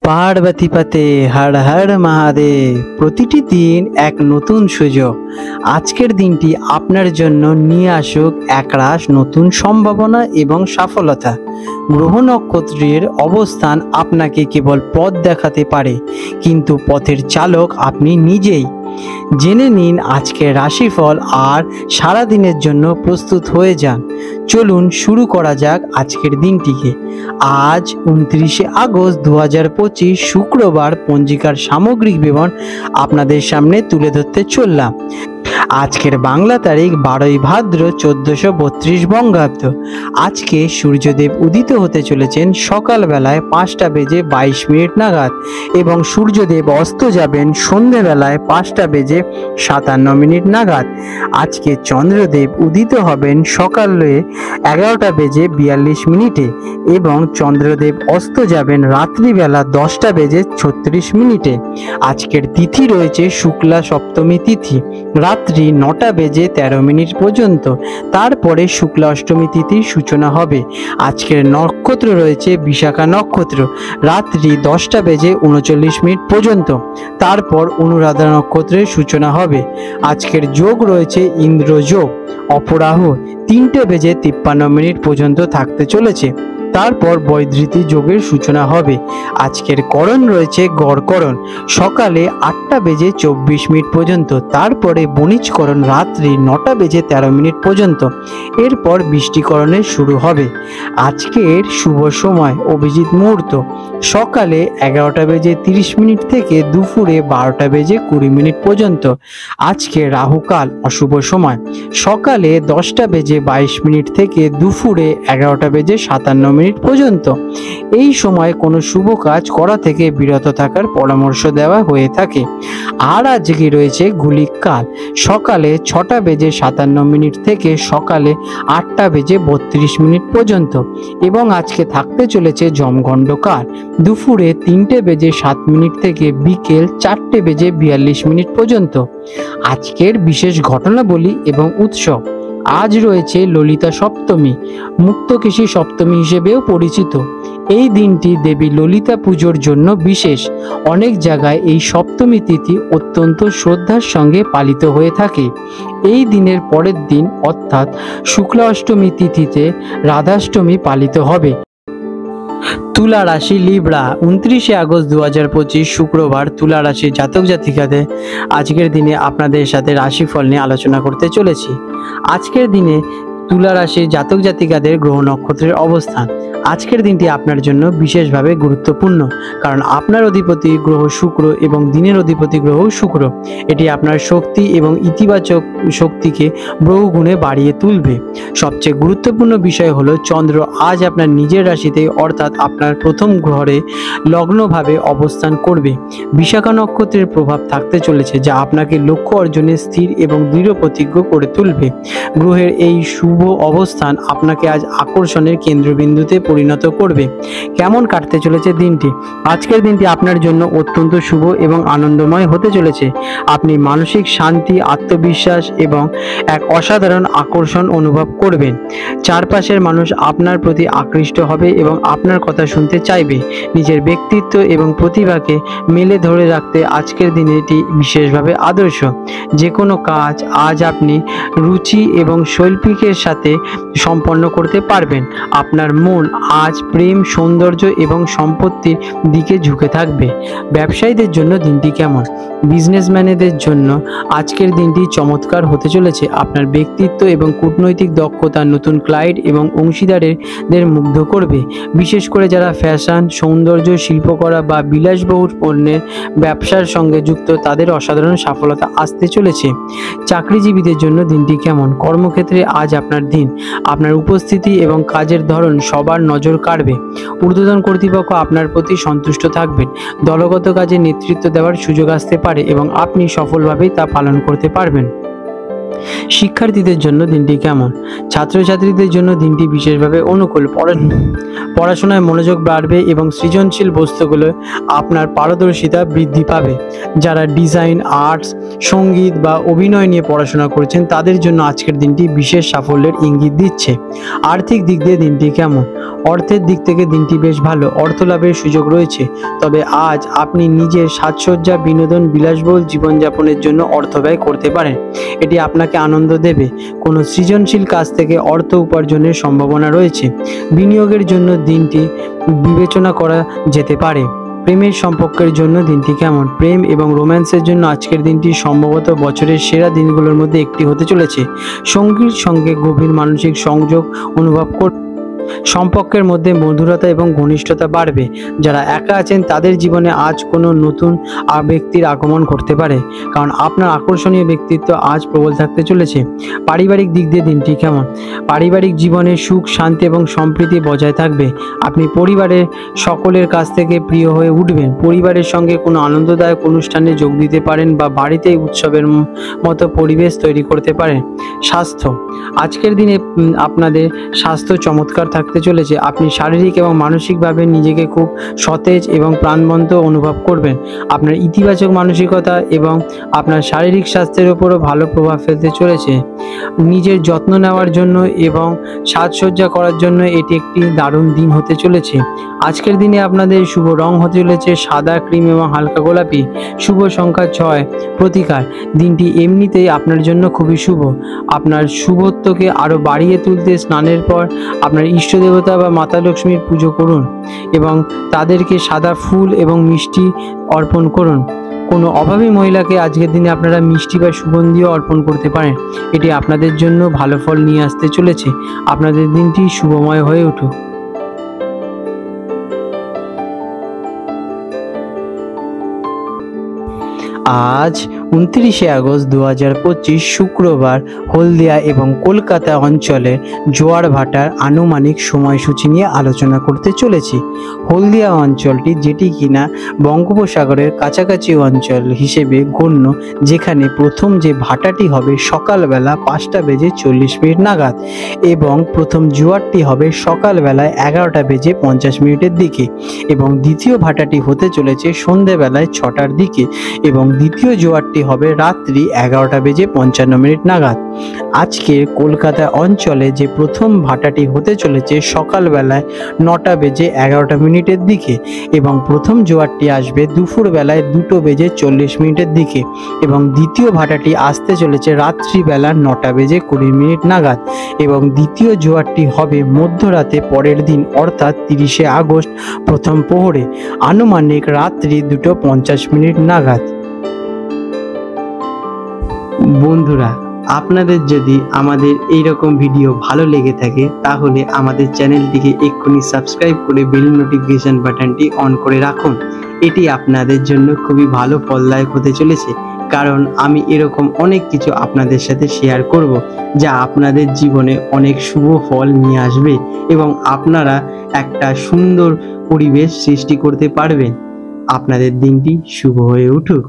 পার্বতী পতে হর হর মহাদেব। প্রতিটি দিন এক নতুন সুযোগ। আজকের দিনটি আপনার জন্য নিয়ে আসুক একরাশ নতুন সম্ভাবনা এবং সফলতা। গ্রহ নক্ষত্রের অবস্থান আপনাকে কেবল পথ দেখাতে পারে, কিন্তু পথের চালক আপনি নিজেই। জেনে নিন আজকের রাশিফল আর সারা দিনের জন্য প্রস্তুত হয়ে যান। চলুন শুরু করা যাক আজকের দিনটিকে। আজ 29শে আগস্ট 2025 শুক্রবার। পঞ্জিকার সামগ্রিক বিবরণ আপনাদের সামনে তুলে ধরতে চললাম। আজকের বাংলা তারিখ 12ই ভাদ্র 1432 বঙ্গাব্দ। আজকে সূর্যদেব উদিত হতে চলেছেন সকালবেলায় 5:22 নাগাদ এবং সূর্যদেব অস্ত যাবেন সন্ধ্যেবেলায় 5:57 নাগাদ। আজকে চন্দ্রদেব উদিত হবেন সকালে 11:42 এবং চন্দ্রদেব অস্ত যাবেন রাত্রিবেলা 10:36। আজকের তিথি রয়েছে শুক্লা সপ্তমী তিথি, রাত্রি 9:13 পর্যন্ত। তারপরে শুক্লা অষ্টমী তিথির সূচনা হবে। আজকের নক্ষত্র রয়েছে বিশাখা নক্ষত্র, রাত্রি 10:39 পর্যন্ত। তারপর অনুরাধা নক্ষত্রের সূচনা হবে। আজকের যোগ রয়েছে ইন্দ্র যোগ, অপরাহ 3:53 পর্যন্ত থাকতে চলেছে। তারপর বৈধৃতি যোগের সূচনা হবে। আজকের করণ রয়েছে গড়করণ, সকালে 8:24 পর্যন্ত। তারপরে বণিজকরণ রাত্রি 9:13 পর্যন্ত। এরপর বৃষ্টিকরণের শুরু হবে। আজকের শুভ সময় অভিজিৎ মুহূর্ত সকালে 11:30 থেকে দুপুরে 12:20 পর্যন্ত। আজকে রাহুকাল অশুভ সময় সকালে 10:22 থেকে দুপুরে 11:57 পর্যন্ত। এই সময় কোনো শুভ কাজ করা থেকে বিরত থাকার পরামর্শ দেওয়া হয়ে থাকে। আর আজকে রয়েছে গুলিক কাল সকালে 6:57 থেকে সকালে 8:32 পর্যন্ত এবং আজকে থাকতে চলেছে যমগণ্ড কাল দুপুরে 3:07 থেকে বিকেল 4:42 পর্যন্ত। আজকের বিশেষ ঘটনাবলী এবং উৎসব। আজ রয়েছে ললিতা সপ্তমী, মুক্তকেশী সপ্তমী হিসেবেও পরিচিত। এই দিনটি দেবী ললিতা পুজোর জন্য বিশেষ। অনেক জায়গায় এই সপ্তমী তিথি অত্যন্ত শ্রদ্ধার সঙ্গে পালিত হয়ে থাকে। এই দিনের পরের দিন অর্থাৎ শুক্লা অষ্টমী তিথিতে রাধাষ্টমী পালিত হবে। তুলা রাশি লিব্রা, 29শে আগস্ট 2025 শুক্রবার। তুলা রাশি জাতক জাতিকাদের আজকের দিনে আপনাদের সাথে রাশিফল নিয়ে আলোচনা করতে চলেছি। আজকের দিনে তুলা রাশির জাতক জাতিকাদের গ্রহ নক্ষত্রের অবস্থান। আজকের দিনটি আপনার জন্য বিশেষভাবে গুরুত্বপূর্ণ, কারণ আপনার অধিপতি গ্রহ শুক্র এবং দিনের অধিপতি গ্রহ শুক্র। এটি আপনার শক্তি এবং ইতিবাচক শক্তিকে বহুগুণে বাড়িয়ে তুলবে। সবচেয়ে গুরুত্বপূর্ণ বিষয় হলো চন্দ্র আজ আপনার নিজের রাশিতে অর্থাৎ আপনার প্রথম ঘরে লগ্নভাবে অবস্থান করবে। বিশাখা নক্ষত্রের প্রভাব থাকতে চলেছে, যা আপনাকে লক্ষ্য অর্জনে স্থির এবং দৃঢ় প্রতিজ্ঞ করে তুলবে। গ্রহের এই শুভ অবস্থান আপনাকে আজ আকর্ষণের কেন্দ্রবিন্দুতে পরিণত করবে। কেমন কাটতে চলেছে দিনটি? আজকের দিনটি আপনার জন্য অত্যন্ত শুভ এবং আনন্দময় হতে চলেছে। আপনি মানসিক শান্তি, আত্মবিশ্বাস এবং এক অসাধারণ আকর্ষণ অনুভব করবেন। চারপাশের মানুষ আপনার প্রতি আকৃষ্ট হবে এবং আপনার কথা শুনতে চাইবে। নিজের ব্যক্তিত্ব এবং প্রতিভাকে মেলে ধরে রাখতে আজকের দিনটি বিশেষভাবে আদর্শ। যে কোনো কাজ আজ আপনি রুচি এবং শৈল্পিকের সাথে সম্পন্ন করতে পারবেন। আপনার মন আজ প্রেম, সৌন্দর্য এবং সম্পত্তির দিকে ঝুঁকে থাকবে। ব্যবসায়ীদের জন্য দিনটি কেমন? বিজনেসম্যানেদের জন্য আজকের দিনটি চমৎকার হতে চলেছে। আপনার ব্যক্তিত্ব এবং কূটনৈতিক দক্ষতা নতুন ক্লায়েন্ট এবং অংশীদারদের মুগ্ধ করবে। বিশেষ করে যারা ফ্যাশন, সৌন্দর্য, শিল্পকলা বা বিলাসবহুল পণ্যের ব্যবসার সঙ্গে যুক্ত, তাদের অসাধারণ সফলতা আসতে চলেছে। চাকরিজীবীদের জন্য দিনটি কেমন? কর্মক্ষেত্রে আজ আপনার দিন। আপনার উপস্থিতি এবং কাজের ধরন সবার নজর কাড়বে। ঊর্ধ্বতন কর্তৃপক্ষ আপনার প্রতি সন্তুষ্ট থাকবেন। দলগত কাজে নেতৃত্ব দেওয়ার সুযোগ আসতে পারে এবং আপনি সফলভাবেই তা পালন করতে পারবেন। শিক্ষার্থীদের জন্য দিনটি কেমন? ছাত্রছাত্রীদের জন্য দিনটি বিশেষভাবে অনুকূল। পড়াশোনায় মনোযোগ বাড়বে এবং সৃজনশীল বস্তুগুলো আপনার পারদর্শিতা বৃদ্ধি পাবে। যারা ডিজাইন, আর্টস, সঙ্গীত বা অভিনয় নিয়ে পড়াশোনা করছেন তাদের জন্য আজকের দিনটি বিশেষ সাফল্যের ইঙ্গিত দিচ্ছে। আর্থিক দিক দিয়ে দিনটি কেমন? অর্থের দিক থেকে দিনটি বেশ ভালো। অর্থ লাভের সুযোগ রয়েছে, তবে আজ আপনি নিজের সাজসজ্জা, বিনোদন, বিলাসবহুল জীবনযাপনের জন্য অর্থ ব্যয় করতে পারেন। এটি আপনাকে আনন্দ দেবে। কোনো সৃজনশীল কাজ থেকে অর্থ উপার্জনের সম্ভাবনা রয়েছে। বিনিয়োগের জন্য দিনটি বিবেচনা করা যেতে পারে। প্রেমের সম্পর্কের জন্য দিনটি কেমন? প্রেম এবং রোম্যান্সের জন্য আজকের দিনটি সম্ভবত বছরের সেরা দিনগুলোর মধ্যে একটি হতে চলেছে। সঙ্গীর সঙ্গে গভীর মানসিক সংযোগ অনুভব সম্পর্কের মধ্যে মধুরতা এবং ঘনিষ্ঠতা বাড়বে। যারা একা আছেন তাদের জীবনে আজ কোনো নতুন ব্যক্তির আগমন করতে পারে, কারণ আপনার আকর্ষণীয় ব্যক্তিত্ব আজ প্রবল থাকতে চলেছে। পারিবারিক দিক দিয়ে দিনটি কেমন? পারিবারিক জীবনে সুখ, শান্তি এবং সম্প্রীতি বজায় থাকবে। আপনি পরিবারের সকলের কাছ থেকে প্রিয় হয়ে উঠবেন। পরিবারের সঙ্গে কোনো আনন্দদায়ক অনুষ্ঠানে যোগ দিতে পারেন বা বাড়িতেই উৎসবের মতো পরিবেশ তৈরি করতে পারেন। স্বাস্থ্য, আজকের দিনে আপনাদের স্বাস্থ্য চমৎকার থাকতে চলেছে। আপনি শারীরিক এবং মানসিকভাবে নিজেকে খুব সতেজ এবং প্রাণবন্ত অনুভব করবেন। আপনার ইতিবাচক মানসিকতা এবং আপনার শারীরিক স্বাস্থ্যের উপরও ভালো প্রভাব ফেলতে চলেছে। নিজের যত্ন নেওয়ার জন্য এবং সাজসজ্জা করার জন্য এটি একটি দারুণ দিন হতে চলেছে। আজকের দিনে আপনাদের শুভ রং হতে চলেছে সাদা, ক্রিম এবং হালকা গোলাপি। শুভ সংখ্যা 6। প্রতিকার, দিনটি এমনিতেই আপনার জন্য খুবই শুভ। আপনার শুভত্বকে আরও বাড়িয়ে তুলতে স্নানের পর আপনার ইষ্ট দেবতা বা মাতা লক্ষ্মীর পুজো করুন এবং তাদেরকে সাদা ফুল এবং মিষ্টি অর্পণ করুন। কোনো অভাবী মহিলাকে আজকের দিনে আপনারা মিষ্টি বা সুগন্ধিও অর্পণ করতে পারেন। এটি আপনাদের জন্য ভালো ফল নিয়ে আসতে চলেছে। আপনাদের দিনটি শুভময় হয়ে উঠুক। আজ 29শে আগস্ট 2025 শুক্রবার হলদিয়া এবং কলকাতা অঞ্চলের জোয়ার ভাটার আনুমানিক সময়সূচি নিয়ে আলোচনা করতে চলেছি। হলদিয়া অঞ্চলটি, যেটি কিনা বঙ্গোপসাগরের কাছাকাছি অঞ্চল হিসেবে গণ্য, যেখানে প্রথম যে ভাটাটি হবে সকালবেলা 5:40 নাগাদ এবং প্রথম জোয়ারটি হবে সকালবেলায় 11:50 দিকে এবং দ্বিতীয় ভাটাটি হতে চলেছে সন্ধেবেলায় 6টার দিকে এবং দ্বিতীয় জোয়ারটি হবে রাত্রি 11:55 নাগাদ। আজকের কলকাতা অঞ্চলে যে প্রথম ভাটাটি হতে চলেছে সকালবেলায় 9:11 দিকে এবং প্রথম জোয়ারটি আসবে দুপুরবেলায় 2:40 দিকে এবং দ্বিতীয় ভাটাটি আসতে চলেছে রাত্রিবেলা 9:20 নাগাদ এবং দ্বিতীয় জোয়ারটি হবে মধ্যরাতে পরের দিন অর্থাৎ 30শে আগস্ট প্রথম প্রহরে আনুমানিক রাত্রি 2:50 নাগাদ। বন্ধুরা, আপনাদের যদি আমাদের এই রকম ভিডিও ভালো লেগে থাকে তাহলে আমাদের চ্যানেলটিকে এক্ষুনি সাবস্ক্রাইব করে বেল নোটিফিকেশন বাটনটি অন করে রাখুন। এটি আপনাদের জন্য খুবই ভালো ফলদায়ক হতে চলেছে, কারণ আমি এরকম অনেক কিছু আপনাদের সাথে শেয়ার করব যা আপনাদের জীবনে অনেক শুভ ফল নিয়ে আসবে এবং আপনারা একটা সুন্দর পরিবেশ সৃষ্টি করতে পারবেন। আপনাদের দিনটি শুভ হয়ে উঠুক।